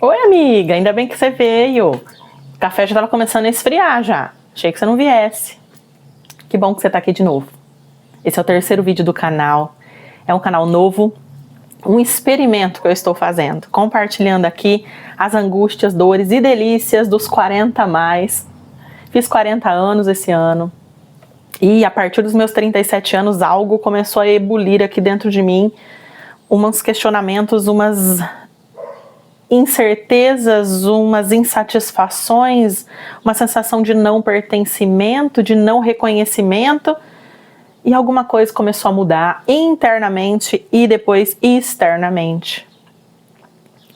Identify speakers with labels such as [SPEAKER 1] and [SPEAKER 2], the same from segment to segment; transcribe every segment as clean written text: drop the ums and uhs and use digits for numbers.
[SPEAKER 1] Oi, amiga, ainda bem que você veio. O café já estava começando a esfriar já. Achei que você não viesse. Que bom que você está aqui de novo. Esse é o terceiro vídeo do canal. É um canal novo, um experimento que eu estou fazendo, compartilhando aqui as angústias, dores e delícias dos 40 a mais. Fiz 40 anos esse ano. E a partir dos meus 37 anos, algo começou a ebulir aqui dentro de mim. Uns questionamentos, umas incertezas, umas insatisfações, uma sensação de não pertencimento, de não reconhecimento, e alguma coisa começou a mudar internamente e depois externamente.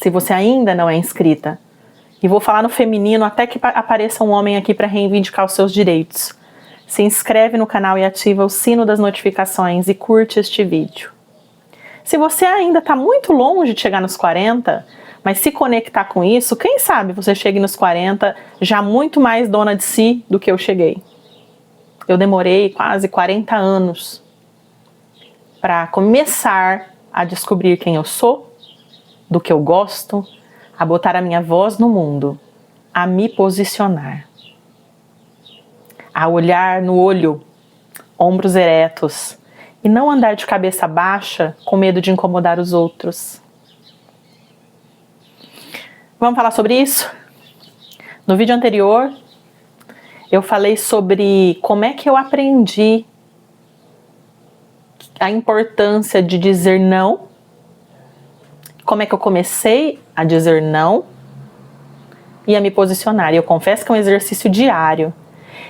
[SPEAKER 1] Se você ainda não é inscrita, e vou falar no feminino até que apareça um homem aqui para reivindicar os seus direitos, se inscreve no canal e ativa o sino das notificações e curte este vídeo. Se você ainda está muito longe de chegar nos 40, mas se conectar com isso, quem sabe você chegue nos 40 já muito mais dona de si do que eu cheguei. Eu demorei quase 40 anos para começar a descobrir quem eu sou, do que eu gosto, a botar a minha voz no mundo, a me posicionar, a olhar no olho, ombros eretos, e não andar de cabeça baixa com medo de incomodar os outros. Vamos falar sobre isso? No vídeo anterior, eu falei sobre como é que eu aprendi a importância de dizer não, como é que eu comecei a dizer não e a me posicionar. E eu confesso que é um exercício diário.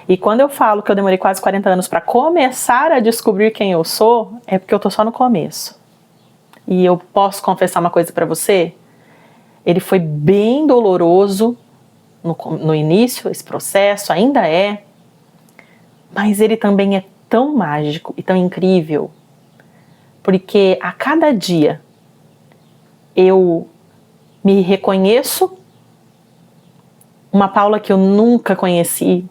[SPEAKER 1] E quando eu falo que eu demorei quase 40 anos para começar a descobrir quem eu sou, é porque eu tô só no começo. E eu posso confessar uma coisa para você? Ele foi bem doloroso no início, esse processo ainda é, mas ele também é tão mágico e tão incrível, porque a cada dia eu me reconheço uma Paula que eu nunca conheci,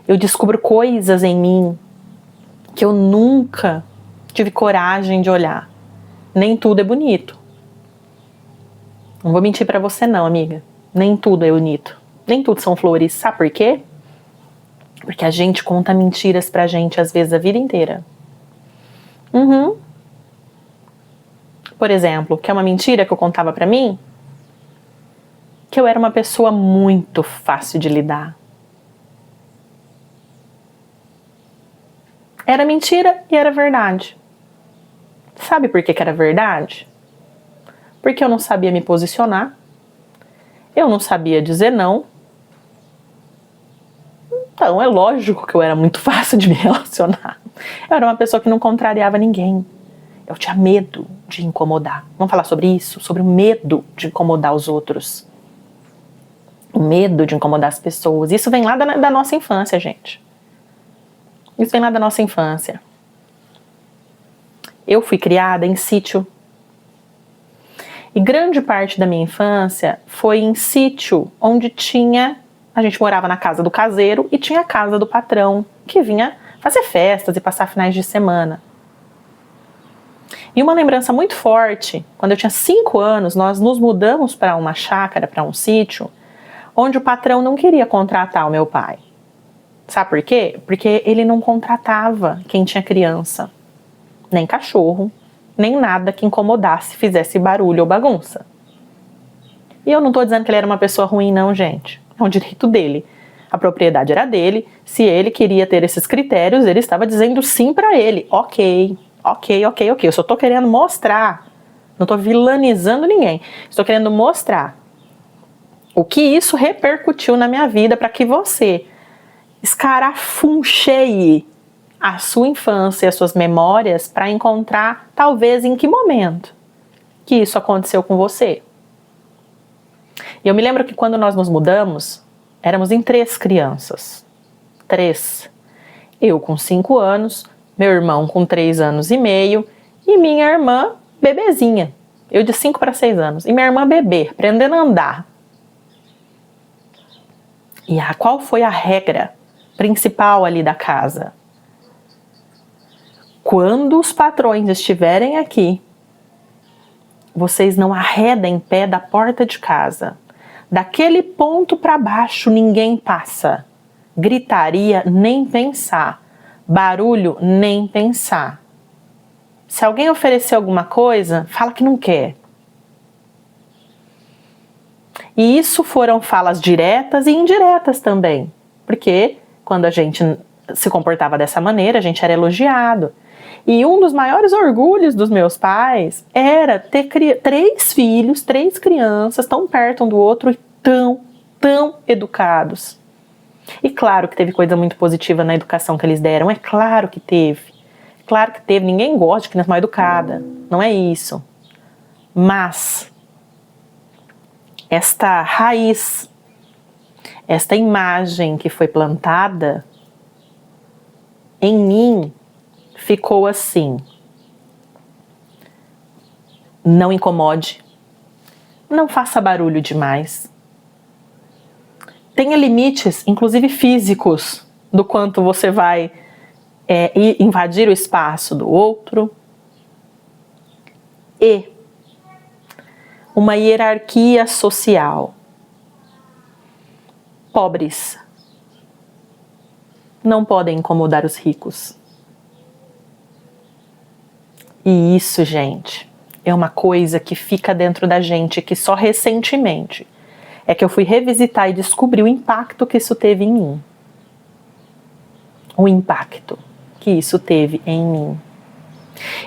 [SPEAKER 1] eu descubro coisas em mim que eu nunca tive coragem de olhar. Nem tudo é bonito. Não vou mentir pra você não, amiga. Nem tudo é bonito. Nem tudo são flores. Sabe por quê? Porque a gente conta mentiras pra gente, às vezes, a vida inteira. Por exemplo, que é uma mentira que eu contava pra mim? Que eu era uma pessoa muito fácil de lidar. Era mentira e era verdade. Sabe por que era verdade? Porque eu não sabia me posicionar, eu não sabia dizer não. Então é lógico que eu era muito fácil de me relacionar. Eu era uma pessoa que não contrariava ninguém. Eu tinha medo de incomodar. Vamos falar sobre isso? Sobre o medo de incomodar os outros. O medo de incomodar as pessoas. Isso vem lá da nossa infância, gente. Isso vem lá da nossa infância. Eu fui criada em sítio. E grande parte da minha infância foi em sítio, onde a gente morava na casa do caseiro e tinha a casa do patrão, que vinha fazer festas e passar finais de semana. E uma lembrança muito forte, quando eu tinha 5 anos, nós nos mudamos para uma chácara, para um sítio, onde o patrão não queria contratar o meu pai. Sabe por quê? Porque ele não contratava quem tinha criança, nem cachorro, nem nada que incomodasse, fizesse barulho ou bagunça. E eu não estou dizendo que ele era uma pessoa ruim não, gente. É um direito dele. A propriedade era dele. Se ele queria ter esses critérios, ele estava dizendo sim para ele. Ok. Eu só estou querendo mostrar. Não estou vilanizando ninguém. Estou querendo mostrar o que isso repercutiu na minha vida para que você escarafuncheie a sua infância, as suas memórias, para encontrar, talvez, em que momento que isso aconteceu com você. E eu me lembro que quando nós nos mudamos, éramos em 3 crianças. 3. Eu com 5 anos, meu irmão com 3 anos e meio e minha irmã bebezinha. Eu de 5 para 6 anos. E minha irmã bebê, aprendendo a andar. E qual foi a regra principal ali da casa? Quando os patrões estiverem aqui, vocês não arredem pé da porta de casa. Daquele ponto para baixo ninguém passa. Gritaria, nem pensar. Barulho, nem pensar. Se alguém oferecer alguma coisa, fala que não quer. E isso foram falas diretas e indiretas também. Porque quando a gente se comportava dessa maneira, a gente era elogiado. E um dos maiores orgulhos dos meus pais era ter 3 filhos, 3 crianças tão perto um do outro e tão educados. E claro que teve coisa muito positiva na educação que eles deram, é claro que teve. Claro que teve, ninguém gosta de criança mal educada, não é isso. Mas esta raiz, esta imagem que foi plantada em mim ficou assim: não incomode, não faça barulho demais, tenha limites, inclusive físicos, do quanto você vai invadir o espaço do outro, e uma hierarquia social. Pobres não podem incomodar os ricos. E isso, gente, é uma coisa que fica dentro da gente, que só recentemente é que eu fui revisitar e descobri o impacto que isso teve em mim. O impacto que isso teve em mim.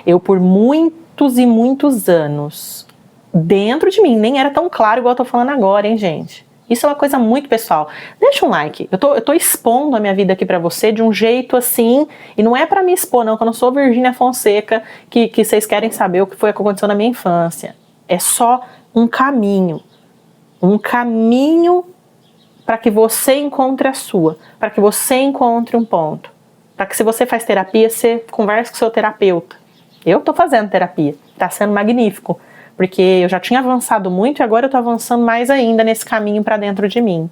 [SPEAKER 1] Eu, por muitos e muitos anos, dentro de mim, nem era tão claro igual eu tô falando agora, hein, gente? Isso é uma coisa muito pessoal. Deixa um like. Eu tô expondo a minha vida aqui pra você de um jeito assim, e não é pra me expor, não, que eu não sou Virgínia Fonseca, que vocês querem saber o que foi que aconteceu na minha infância. É só um caminho para que você encontre a sua, para que você encontre um ponto, para que, se você faz terapia, você converse com o seu terapeuta. Eu tô fazendo terapia, tá sendo magnífico, porque eu já tinha avançado muito e agora eu tô avançando mais ainda nesse caminho para dentro de mim.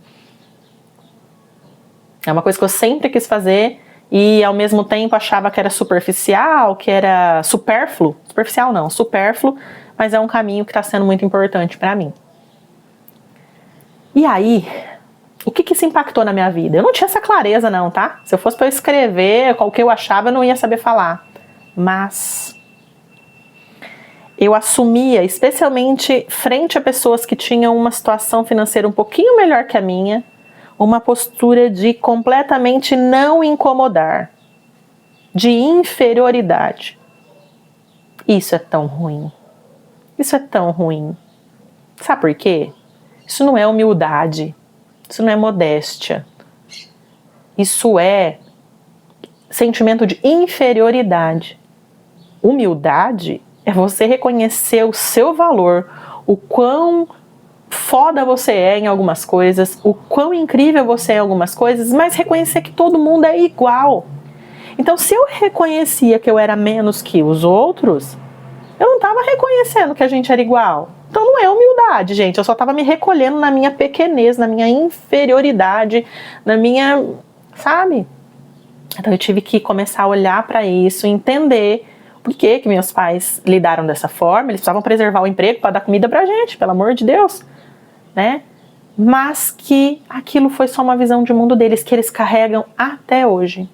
[SPEAKER 1] É uma coisa que eu sempre quis fazer e ao mesmo tempo achava que era superficial, que era supérfluo. Superficial não, supérfluo, mas é um caminho que está sendo muito importante para mim. E aí, o que isso impactou na minha vida? Eu não tinha essa clareza não, tá? Se eu fosse para eu escrever o que eu achava, eu não ia saber falar. Mas eu assumia, especialmente frente a pessoas que tinham uma situação financeira um pouquinho melhor que a minha, uma postura de completamente não incomodar, de inferioridade. Isso é tão ruim. Isso é tão ruim. Sabe por quê? Isso não é humildade. Isso não é modéstia. Isso é sentimento de inferioridade. Humildade é você reconhecer o seu valor, o quão foda você é em algumas coisas, o quão incrível você é em algumas coisas, mas reconhecer que todo mundo é igual. Então, se eu reconhecia que eu era menos que os outros, eu não estava reconhecendo que a gente era igual. Então não é humildade, gente. Eu só estava me recolhendo na minha pequenez, na minha inferioridade, na minha... Sabe? Então eu tive que começar a olhar para isso, entender por que meus pais lidaram dessa forma. Eles precisavam preservar o emprego para dar comida pra gente, pelo amor de Deus, né? Mas que aquilo foi só uma visão de mundo deles, que eles carregam até hoje.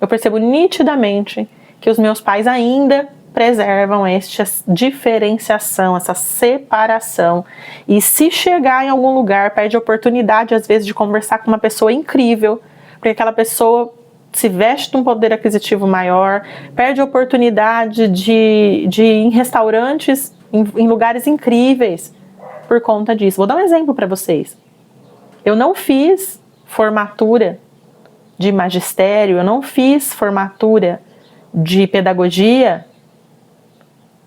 [SPEAKER 1] Eu percebo nitidamente que os meus pais ainda preservam esta diferenciação, essa separação. E se chegar em algum lugar, perde a oportunidade, às vezes, de conversar com uma pessoa incrível, porque aquela pessoa se veste de um poder aquisitivo maior, perde a oportunidade de ir em restaurantes, em lugares incríveis, por conta disso. Vou dar um exemplo para vocês. Eu não fiz formatura de magistério, eu não fiz formatura de pedagogia,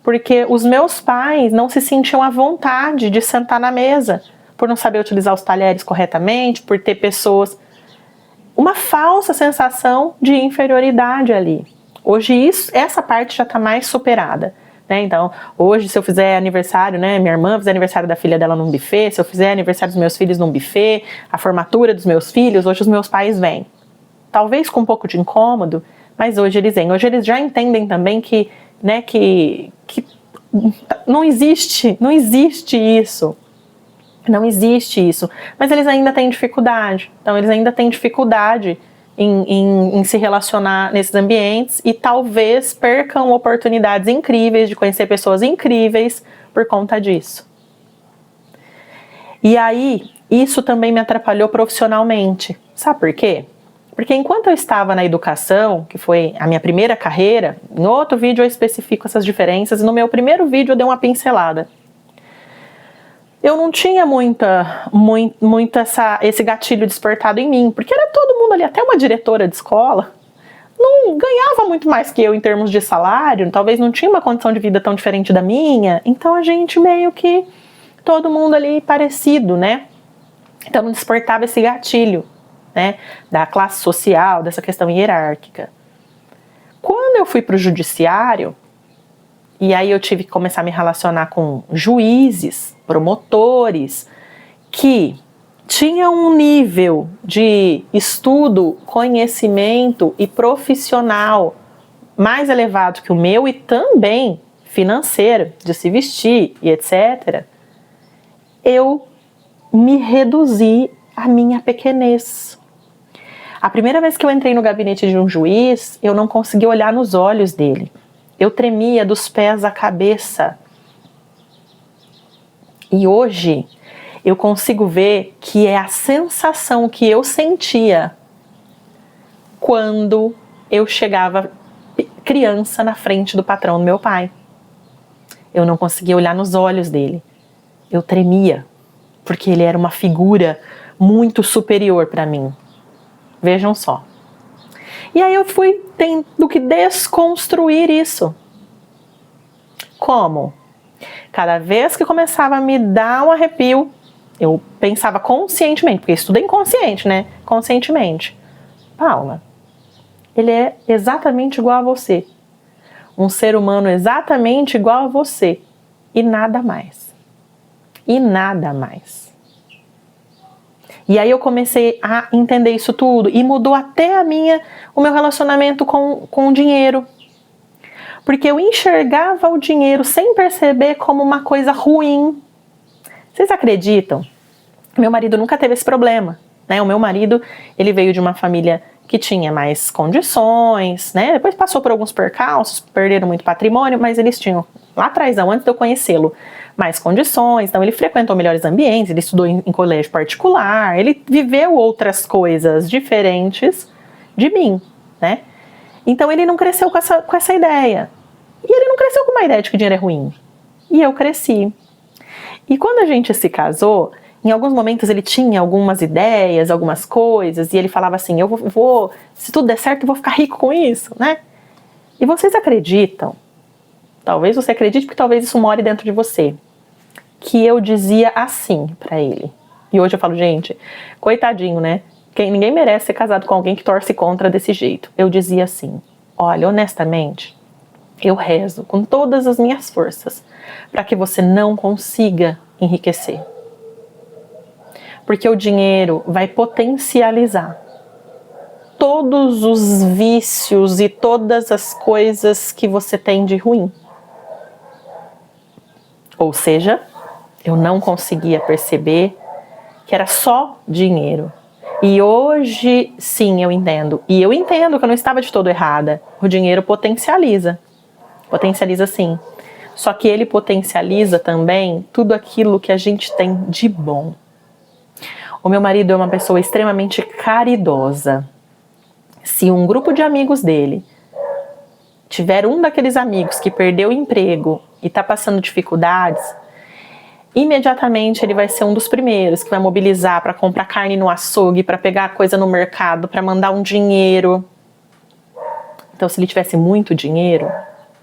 [SPEAKER 1] porque os meus pais não se sentiam à vontade de sentar na mesa, por não saber utilizar os talheres corretamente, por ter pessoas... Uma falsa sensação de inferioridade ali. Hoje essa parte já está mais superada, né? Então, hoje, se eu fizer aniversário, né, minha irmã fizer aniversário da filha dela num buffet, se eu fizer aniversário dos meus filhos num buffet, a formatura dos meus filhos, hoje os meus pais vêm. Talvez com um pouco de incômodo, mas hoje eles vêm. Hoje eles já entendem também que, né, que não existe isso. Não existe isso. Mas eles ainda têm dificuldade. Então, eles ainda têm dificuldade em se relacionar nesses ambientes e talvez percam oportunidades incríveis de conhecer pessoas incríveis por conta disso. E aí, isso também me atrapalhou profissionalmente. Sabe por quê? Porque enquanto eu estava na educação, que foi a minha primeira carreira, em outro vídeo eu especifico essas diferenças, e no meu primeiro vídeo eu dei uma pincelada. Eu não tinha muito esse gatilho despertado em mim, porque era todo mundo ali, até uma diretora de escola, não ganhava muito mais que eu em termos de salário, talvez não tinha uma condição de vida tão diferente da minha, então a gente meio que, todo mundo ali parecido, né? Então não despertava esse gatilho, né, da classe social, dessa questão hierárquica. Quando eu fui para o judiciário, e aí eu tive que começar a me relacionar com juízes, promotores, que tinham um nível de estudo, conhecimento e profissional mais elevado que o meu e também financeiro, de se vestir e etc., eu me reduzi à minha pequenez. A primeira vez que eu entrei no gabinete de um juiz, eu não consegui olhar nos olhos dele. Eu tremia dos pés à cabeça. E hoje eu consigo ver que é a sensação que eu sentia quando eu chegava criança na frente do patrão do meu pai. Eu não conseguia olhar nos olhos dele. Eu tremia, porque ele era uma figura muito superior para mim. Vejam só. E aí eu fui tendo que desconstruir isso. Como? Cada vez que começava a me dar um arrepio, eu pensava conscientemente, porque estudo é inconsciente, né? Conscientemente. Paula, ele é exatamente igual a você. Um ser humano exatamente igual a você. E nada mais. E nada mais. E aí eu comecei a entender isso tudo e mudou até o meu relacionamento com o dinheiro. Porque eu enxergava o dinheiro sem perceber como uma coisa ruim. Vocês acreditam? Meu marido nunca teve esse problema, né? O meu marido, ele veio de uma família que tinha mais condições, né? Depois passou por alguns percalços, perderam muito patrimônio, mas eles tinham, lá atrás, antes de eu conhecê-lo, mais condições. Então ele frequentou melhores ambientes, ele estudou em colégio particular, ele viveu outras coisas diferentes de mim, né? Então ele não cresceu com essa ideia. E ele não cresceu com uma ideia de que dinheiro é ruim. E eu cresci. E quando a gente se casou, em alguns momentos ele tinha algumas ideias, algumas coisas, e ele falava assim, eu vou, se tudo der certo, eu vou ficar rico com isso, né? E vocês acreditam, talvez você acredite, porque talvez isso more dentro de você, que eu dizia assim pra ele. E hoje eu falo, gente, coitadinho, né? Ninguém merece ser casado com alguém que torce contra desse jeito. Eu dizia assim, olha, honestamente, eu rezo com todas as minhas forças para que você não consiga enriquecer. Porque o dinheiro vai potencializar todos os vícios e todas as coisas que você tem de ruim. Ou seja, eu não conseguia perceber que era só dinheiro. E hoje, sim, eu entendo. E eu entendo que eu não estava de todo errada. O dinheiro potencializa. Potencializa sim. Só que ele potencializa também tudo aquilo que a gente tem de bom. O meu marido é uma pessoa extremamente caridosa. Se um grupo de amigos dele tiver um daqueles amigos que perdeu o emprego e está passando dificuldades, imediatamente ele vai ser um dos primeiros que vai mobilizar para comprar carne no açougue, para pegar coisa no mercado, para mandar um dinheiro. Então, se ele tivesse muito dinheiro,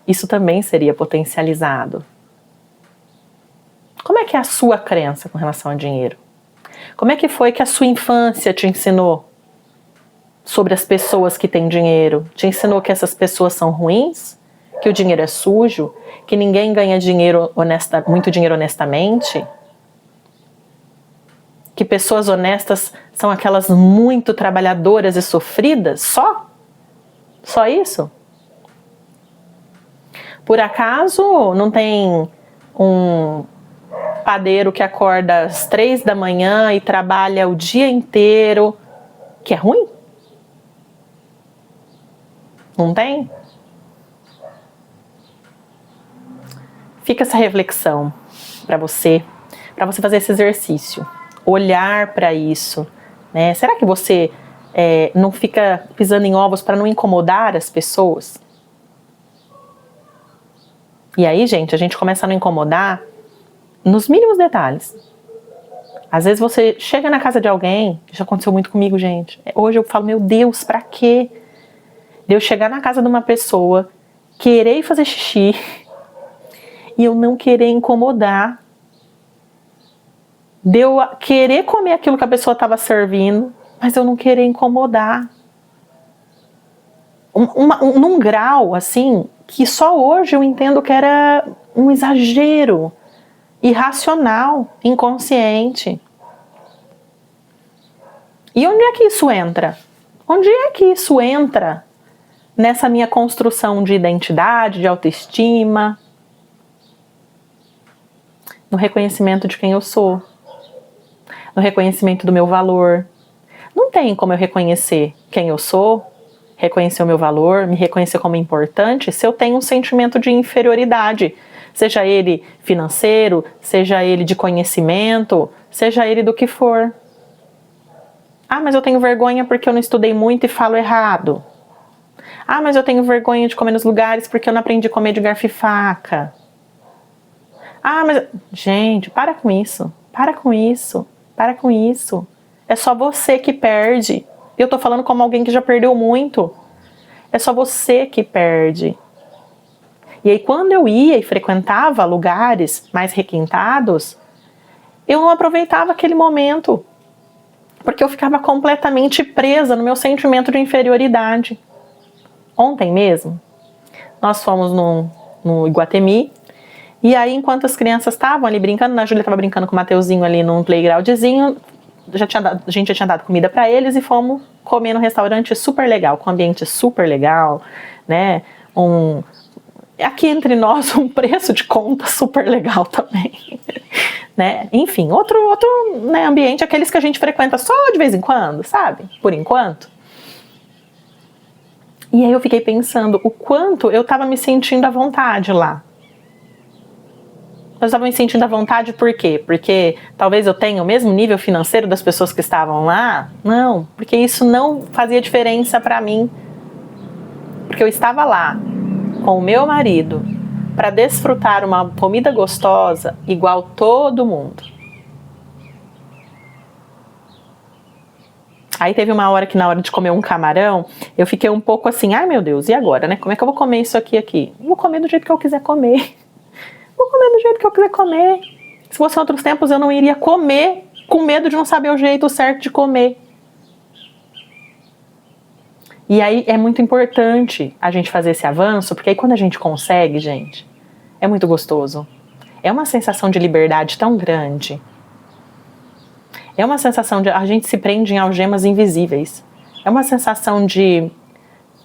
[SPEAKER 1] isso também seria potencializado. Como é que é a sua crença com relação ao dinheiro? Como é que foi que a sua infância te ensinou sobre as pessoas que têm dinheiro? Te ensinou que essas pessoas são ruins? Que o dinheiro é sujo? Que ninguém ganha dinheiro muito dinheiro honestamente? Que pessoas honestas são aquelas muito trabalhadoras e sofridas? Só? Só isso? Por acaso não tem um padeiro que acorda às 3 da manhã e trabalha o dia inteiro, que é ruim? Não tem? Fica essa reflexão para você fazer esse exercício, olhar para isso, né? Será que você não fica pisando em ovos para não incomodar as pessoas? E aí, gente, a gente começa a não incomodar nos mínimos detalhes. Às vezes você chega na casa de alguém, já aconteceu muito comigo, gente. Hoje eu falo, meu Deus, pra quê? De eu chegar na casa de uma pessoa, querer ir fazer xixi e eu não querer incomodar. De eu querer comer aquilo que a pessoa estava servindo, mas eu não querer incomodar. Num grau, assim, que só hoje eu entendo que era um exagero. Irracional, inconsciente. E onde é que isso entra? Onde é que isso entra nessa minha construção de identidade, de autoestima? No reconhecimento de quem eu sou. No reconhecimento do meu valor. Não tem como eu reconhecer quem eu sou, reconhecer o meu valor, me reconhecer como importante, se eu tenho um sentimento de inferioridade. Seja ele financeiro, seja ele de conhecimento, seja ele do que for. Ah, mas eu tenho vergonha porque eu não estudei muito e falo errado. Ah, mas eu tenho vergonha de comer nos lugares porque eu não aprendi a comer de garfo e faca. Ah, mas... Gente, para com isso. Para com isso. Para com isso. É só você que perde. Eu tô falando como alguém que já perdeu muito. É só você que perde. E aí quando eu ia e frequentava lugares mais requintados, eu não aproveitava aquele momento, porque eu ficava completamente presa no meu sentimento de inferioridade. Ontem mesmo, nós fomos no Iguatemi, e aí enquanto as crianças estavam ali brincando, a Júlia estava brincando com o Mateuzinho ali num playgroundzinho, a gente já tinha dado comida para eles e fomos comer num restaurante super legal, com um ambiente super legal, né, aqui entre nós, um preço de conta super legal também, né? Enfim, outro né, ambiente, aqueles que a gente frequenta só de vez em quando, sabe? Por enquanto. E aí eu fiquei pensando o quanto eu estava me sentindo à vontade lá. Eu estava me sentindo à vontade por quê? Porque talvez eu tenha o mesmo nível financeiro das pessoas que estavam lá? Não, porque isso não fazia diferença para mim. Porque eu estava lá com o meu marido para desfrutar uma comida gostosa igual todo mundo. Aí teve uma hora que na hora de comer um camarão, eu fiquei um pouco assim, ai meu Deus, e agora, né? Como é que eu vou comer isso aqui? Vou comer do jeito que eu quiser comer. Vou comer do jeito que eu quiser comer. Se fosse outros tempos, eu não iria comer com medo de não saber o jeito certo de comer. E aí é muito importante a gente fazer esse avanço, porque aí quando a gente consegue, gente, é muito gostoso. É uma sensação de liberdade tão grande. É uma sensação de... A gente se prende em algemas invisíveis. É uma sensação de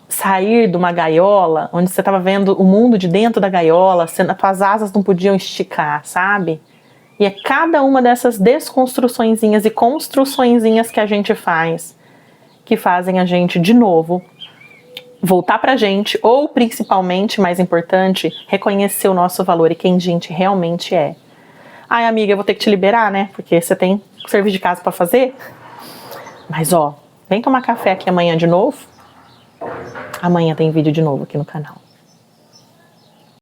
[SPEAKER 1] sair de uma gaiola, onde você estava vendo o mundo de dentro da gaiola, as tuas asas não podiam esticar, sabe? E é cada uma dessas desconstruçõezinhas e construçõezinhas que a gente faz, que fazem a gente, de novo, voltar pra gente, ou principalmente, mais importante, reconhecer o nosso valor e quem a gente realmente é. Ai, amiga, eu vou ter que te liberar, né? Porque você tem serviço de casa pra fazer. Mas, ó, vem tomar café aqui amanhã de novo. Amanhã tem vídeo de novo aqui no canal.